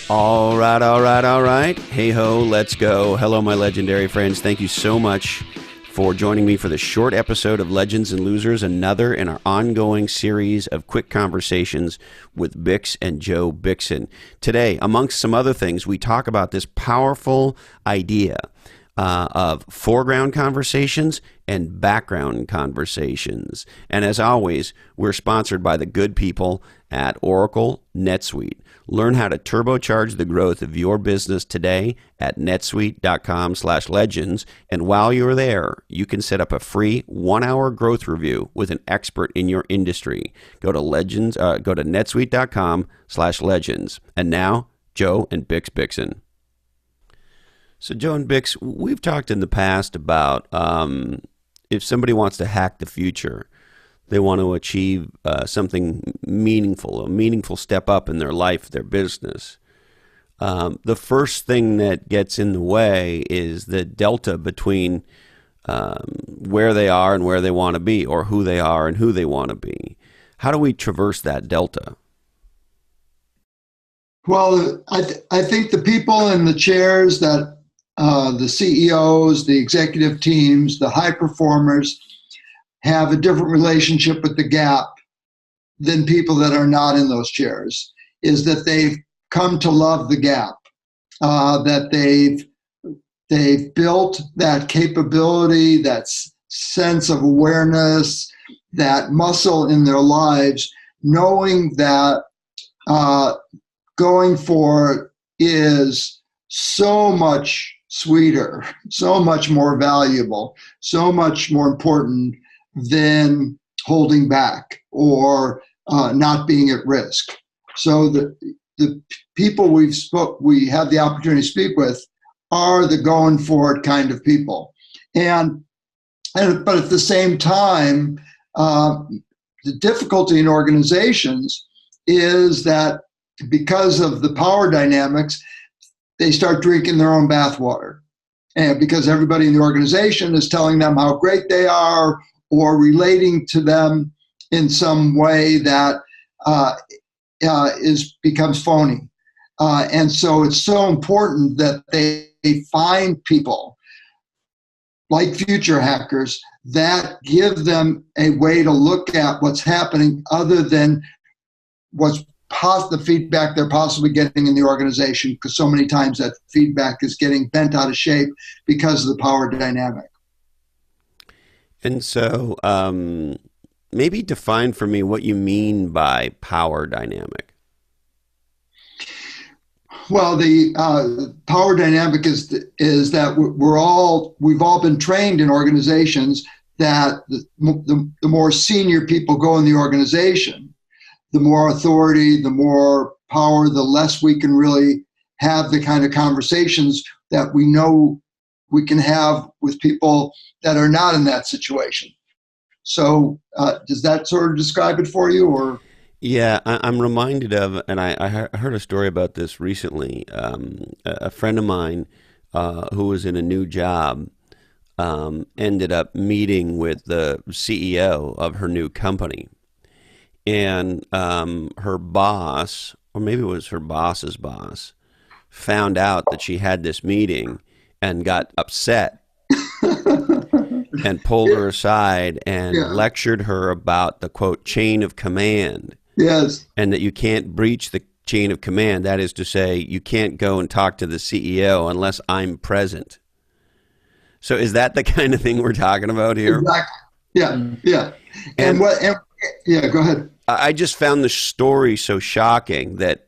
All right, all right, all right. Hey ho, let's go. Hello, my legendary friends. Thank you so much for joining me for the short episode of Legends and Losers, another in our ongoing series of quick conversations with Bix and Joe Bickson. Today, amongst some other things, we talk about this powerful idea of foreground conversations and background conversations. And as always, we're sponsored by the good people at Oracle NetSuite. Learn how to turbocharge the growth of your business today at netsuite.com/legends. And while you're there, you can set up a free 1-hour growth review with an expert in your industry. Go to netsuite.com/legends. And now, Joe and Bix Bickson. So Joe and Bix, we've talked in the past about if somebody wants to hack the future, they want to achieve something meaningful, a meaningful step up in their life, their business. The first thing that gets in the way is the delta between where they are and where they want to be, or who they are and who they want to be. How do we traverse that delta? Well, I think the people in the chairs that the CEOs, the executive teams, the high performers have a different relationship with the gap than people that are not in those chairs, is that they've come to love the gap, that they've built that capability, that sense of awareness, that muscle in their lives, knowing that going for it is so much sweeter, so much more valuable, so much more important than holding back or not being at risk. So the people we have the opportunity to speak with are the going for it kind of people. But at the same time, the difficulty in organizations is that because of the power dynamics, they start drinking their own bathwater. And because everybody in the organization is telling them how great they are or relating to them in some way that becomes phony. And so it's so important that they find people like future hackers that give them a way to look at what's happening other than what's the feedback they're possibly getting in the organization, because so many times that feedback is getting bent out of shape because of the power dynamic. And so maybe define for me what you mean by power dynamic. Well, the power dynamic is that we've all been trained in organizations that the more senior people go in the organization, the more authority, the more power, the less we can really have the kind of conversations that we know we can have with people that are not in that situation. So does that sort of describe it for you? Or? Yeah, I'm reminded of, and I heard a story about this recently. A friend of mine who was in a new job ended up meeting with the CEO of her new company. And her boss, or maybe it was her boss's boss, found out that she had this meeting and got upset and pulled her aside and lectured her about the, quote, chain of command. Yes. And that you can't breach the chain of command. That is to say, you can't go and talk to the CEO unless I'm present. So is that the kind of thing we're talking about here? Exactly. Yeah, yeah. Yeah, go ahead. I just found the story so shocking that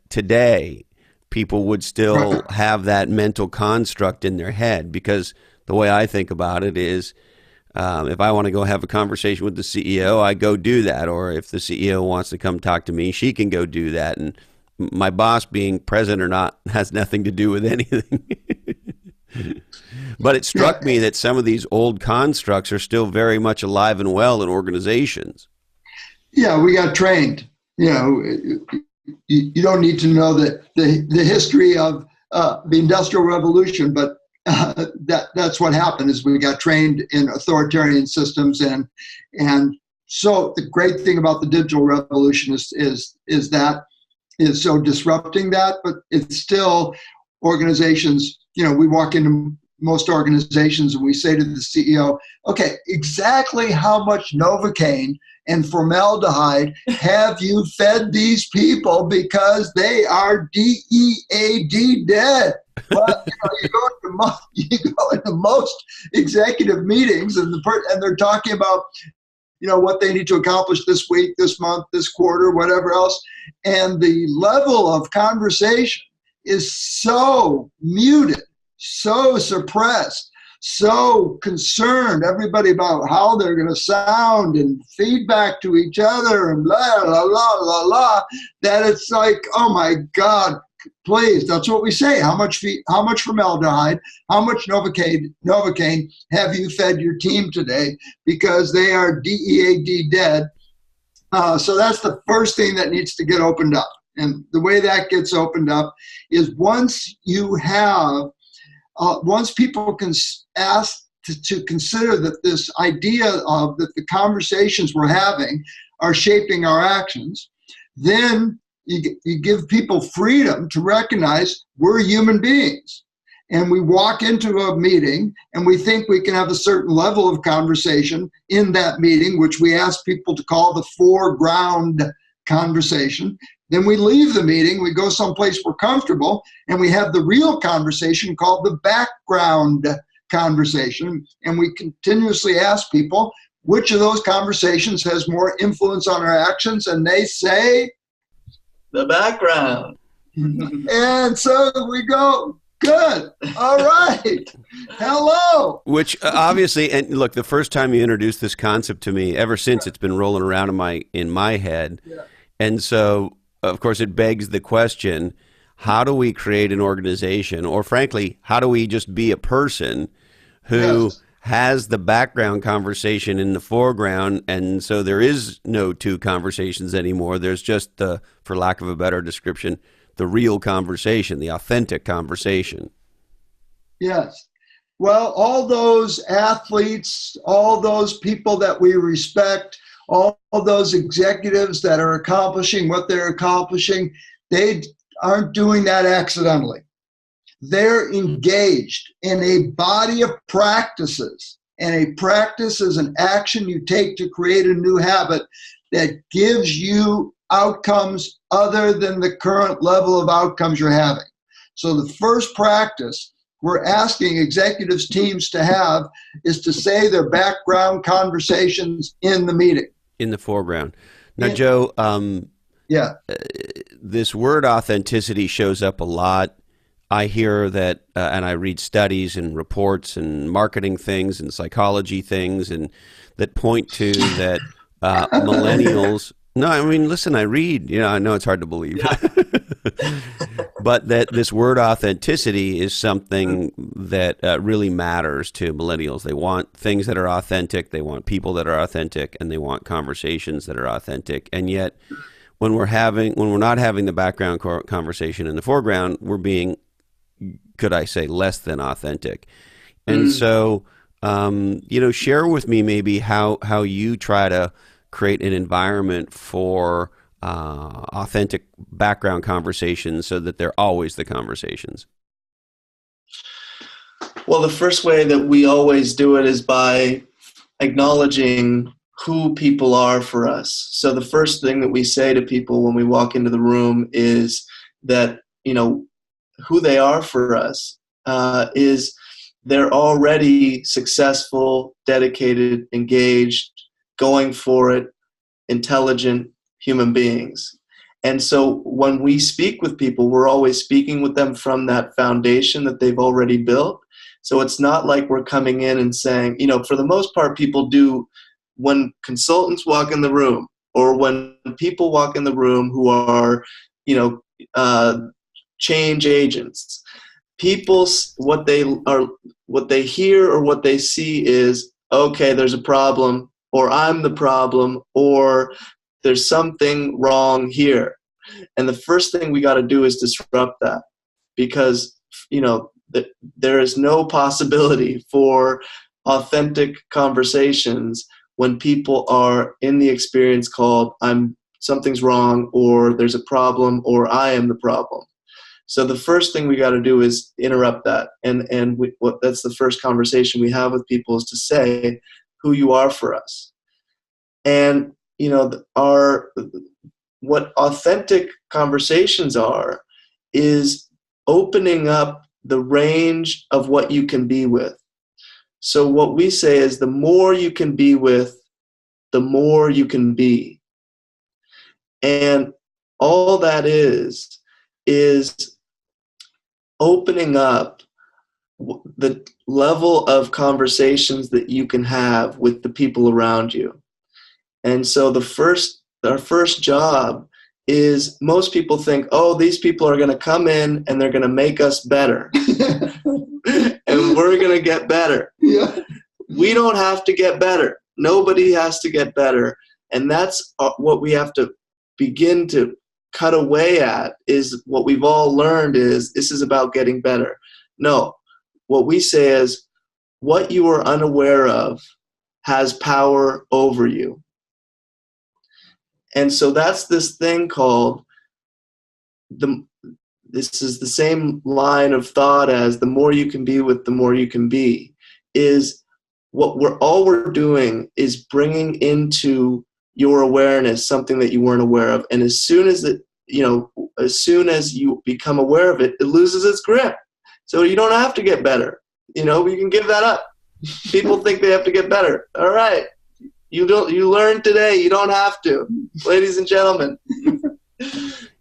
today people would still have that mental construct in their head, because the way I think about it is if I want to go have a conversation with the CEO, I go do that. Or if the CEO wants to come talk to me, she can go do that. And my boss being present or not has nothing to do with anything. But it struck me that some of these old constructs are still very much alive and well in organizations. Yeah, we got trained. You know, you don't need to know the history of the Industrial Revolution, but that's what happened. Is we got trained in authoritarian systems, and so the great thing about the digital revolution is that is so disrupting that, but it's still organizations, we walk into most organizations and we say to the CEO, okay, exactly how much Novocaine and formaldehyde have you fed these people because they are DEAD dead? Well, you go into most executive meetings and they're talking about what they need to accomplish this week, this month, this quarter, whatever else. And the level of conversation is so muted, so suppressed, so concerned, everybody about how they're going to sound and feedback to each other and blah, blah, blah, blah, blah, that it's like, oh my God, please, that's what we say. How much formaldehyde, how much Novocaine have you fed your team today? Because they are DEAD dead. So that's the first thing that needs to get opened up. And the way that gets opened up is once people can ask to consider that this idea of that the conversations we're having are shaping our actions, then you give people freedom to recognize we're human beings. And we walk into a meeting and we think we can have a certain level of conversation in that meeting, which we ask people to call the foreground conversation. Then we leave the meeting, we go someplace we're comfortable, and we have the real conversation called the background conversation. And we continuously ask people, which of those conversations has more influence on our actions? And they say, the background. And so we go, good, all right, hello. Which obviously, and look, the first time you introduced this concept to me, ever since it's been rolling around in my head. Yeah. And so, of course, it begs the question, how do we create an organization, or frankly, how do we just be a person who has the background conversation in the foreground, and so there is no two conversations anymore. There's just the, for lack of a better description, the real conversation, the authentic conversation. Yes. Well, all those athletes, all those people that we respect, all those executives that are accomplishing what they're accomplishing, they aren't doing that accidentally. They're engaged in a body of practices, and a practice is an action you take to create a new habit that gives you outcomes other than the current level of outcomes you're having. So the first practice we're asking executives teams to have is to say their background conversations in the meeting. In the foreground. Now, Joe, this word authenticity shows up a lot. I hear that, and I read studies and reports and marketing things and psychology things, and that point to that millennials. No, I mean, listen, I read. I know it's hard to believe, but that this word authenticity is something that really matters to millennials. They want things that are authentic. They want people that are authentic, and they want conversations that are authentic. And yet, when we're not having the background conversation in the foreground, we're being, could I say, less than authentic. And so, share with me maybe how you try to create an environment for authentic background conversations so that they're always the conversations. Well, the first way that we always do it is by acknowledging who people are for us. So the first thing that we say to people when we walk into the room is that, who they are for us is they're already successful, dedicated, engaged, going for it, intelligent human beings. And so when we speak with people, we're always speaking with them from that foundation that they've already built. So it's not like we're coming in and saying, for the most part, people do, when consultants walk in the room, or when people walk in the room who are, change agents, people, what they hear or what they see is, okay, there's a problem, or I'm the problem, or there's something wrong here. And the first thing we got to do is disrupt that, because, there is no possibility for authentic conversations when people are in the experience called I'm something's wrong, or there's a problem, or I am the problem. So the first thing we got to do is interrupt that, and that's the first conversation we have with people, is to say who you are for us. And what authentic conversations are is opening up the range of what you can be with. So what we say is, the more you can be with, the more you can be. And all that is opening up the level of conversations that you can have with the people around you. And so our first job is, most people think, oh, these people are going to come in and they're going to make us better. And we're going to get better. Yeah. We don't have to get better. Nobody has to get better. And that's what we have to begin to cut away at, is what we've all learned is, this is about getting better. No, what we say is, what you are unaware of has power over you. And so that's this thing called this is the same line of thought as, the more you can be with, the more you can be, is what we're doing is bringing into your awareness something that you weren't aware of. And as soon as you become aware of it, it loses its grip. So you don't have to get better. You can give that up. People think they have to get better. All right. You learned today. You don't have to, ladies and gentlemen.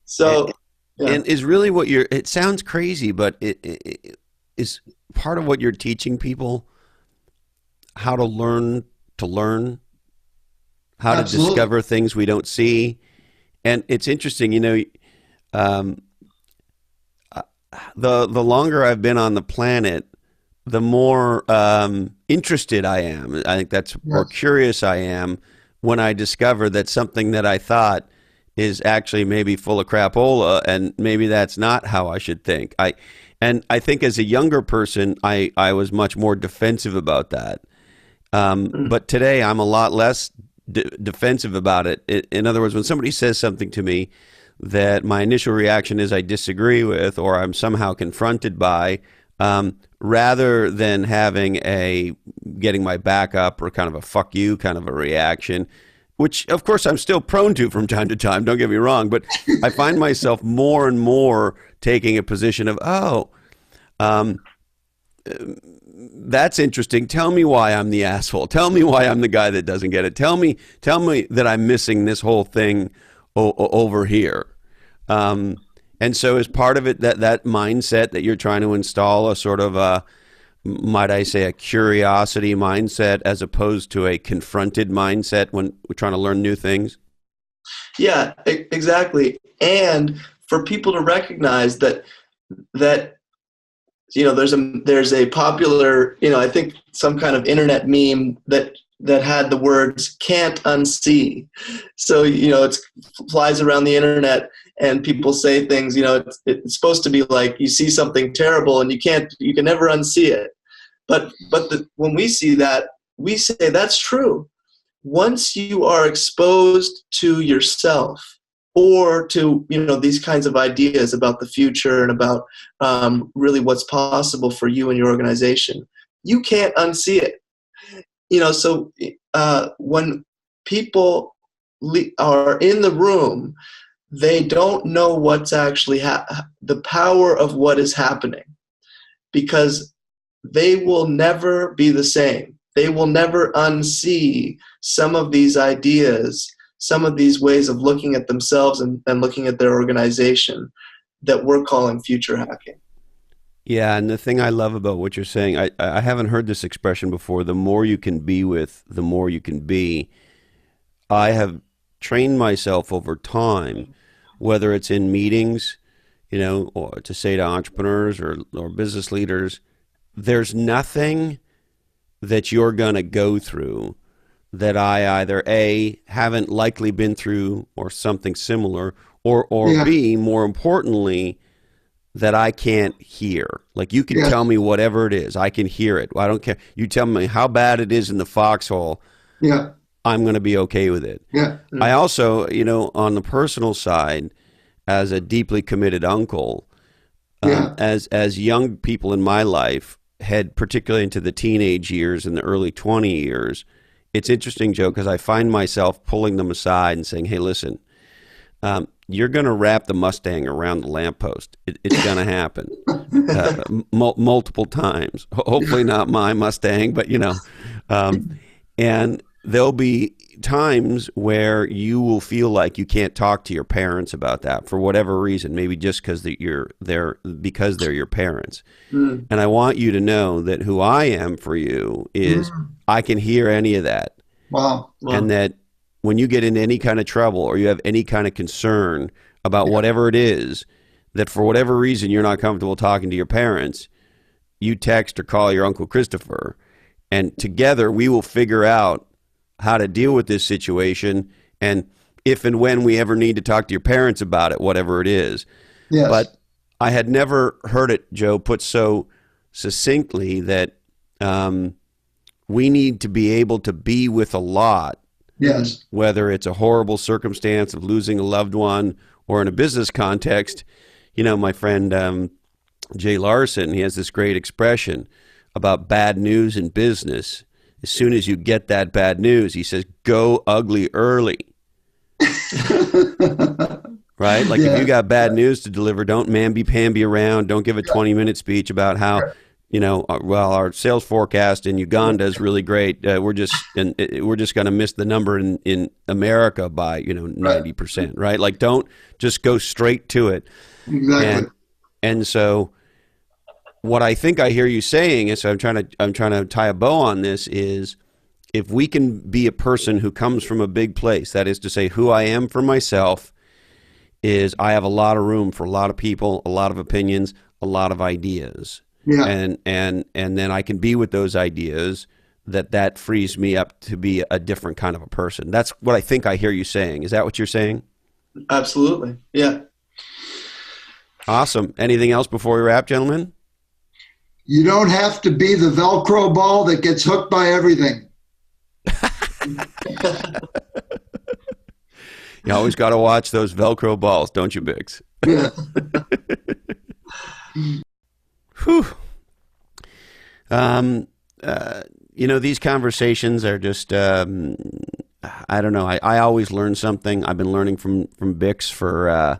So, yeah. And is really what it sounds crazy, but it is part of what you're teaching people, how to learn, how to Absolutely. discover things we don't see. And it's interesting, the longer I've been on the planet, the more interested I am. I think that's more curious I am when I discover that something that I thought is actually maybe full of crapola, and maybe that's not how I should think. I think as a younger person, I was much more defensive about that. But today I'm a lot less defensive about it. In other words, when somebody says something to me that my initial reaction is I disagree with, or I'm somehow confronted by, rather than getting my back up, or kind of a fuck you kind of a reaction, which of course I'm still prone to from time to time, don't get me wrong, but I find myself more and more taking a position of, that's interesting. Tell me why I'm the asshole. Tell me why I'm the guy that doesn't get it. Tell me that I'm missing this whole thing over here. And so is part of it that mindset that you're trying to install, a sort of might I say, a curiosity mindset as opposed to a confronted mindset when we're trying to learn new things? Yeah, exactly. And for people to recognize that there's a popular, I think some kind of internet meme that had the words "can't unsee." So it flies around the internet, and people say things. It's supposed to be like, you see something terrible and you can never unsee it. But when we see that, we say that's true. Once you are exposed to yourself, or to these kinds of ideas about the future and about really what's possible for you and your organization, you can't unsee it. So when people are in the room, they don't know what's actually the power of what is happening, because they will never be the same. They will never unsee some of these ideas, some of these ways of looking at themselves and looking at their organization that we're calling future hacking. Yeah, and the thing I love about what you're saying, I haven't heard this expression before, the more you can be with, the more you can be. I have trained myself over time, whether it's in meetings, or to say to entrepreneurs or business leaders, there's nothing that you're going to go through that I either A, haven't likely been through or something similar, or B, more importantly, that I can't hear. Like, you can tell me whatever it is, I can hear it. I don't care. You tell me how bad it is in the foxhole. Yeah. I'm going to be okay with it. Yeah. I also, on the personal side, as a deeply committed uncle, as young people in my life head particularly into the teenage years and the early 20 years, it's interesting, Joe, because I find myself pulling them aside and saying, hey, listen, you're going to wrap the Mustang around the lamppost. It's going to happen multiple times. Hopefully not my Mustang, but, and there'll be times where you will feel like you can't talk to your parents about that for whatever reason, maybe just because they're your parents. And I want you to know that who I am for you is I can hear any of that. Wow. And that when you get into any kind of trouble or you have any kind of concern about whatever it is, that for whatever reason you're not comfortable talking to your parents, you text or call your Uncle Christopher, and together we will figure out how to deal with this situation, and if and when we ever need to talk to your parents about it, whatever it is. Yes. But I had never heard it, Joe, put so succinctly that we need to be able to be with a lot. Yes. Whether it's a horrible circumstance of losing a loved one or in a business context. My friend Jay Larson, he has this great expression about bad news in business. As soon as you get that bad news, he says, go ugly early. Right? Like if you got bad news to deliver, don't mamby-pamby around. Don't give a 20-minute speech about how, our sales forecast in Uganda is really great. We're just going to miss the number in America by, 90%, right? Like don't just go straight to it. Exactly. And so what I think I hear you saying is, so I'm trying to tie a bow on this, is if we can be a person who comes from a big place, that is to say who I am for myself is I have a lot of room for a lot of people, a lot of opinions, a lot of ideas. Yeah. And then I can be with those ideas, that frees me up to be a different kind of a person. That's what I think I hear you saying. Is that what you're saying? Absolutely. Yeah. Awesome. Anything else before we wrap, gentlemen? You don't have to be the Velcro ball that gets hooked by everything. You always got to watch those Velcro balls, don't you, Bix? Yeah. Whew. These conversations are just, I don't know. I always learn something. I've been learning from Bix for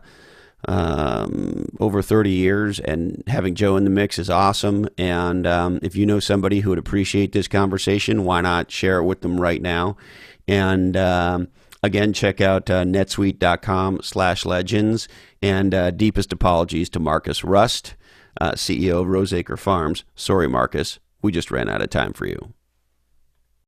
over 30 years, and having Joe in the mix is awesome. And if you know somebody who would appreciate this conversation, why not share it with them right now? And again, check out netsuite.com/legends, and deepest apologies to Marcus Rust, CEO of Roseacre Farms. Sorry, Marcus, we just ran out of time for you.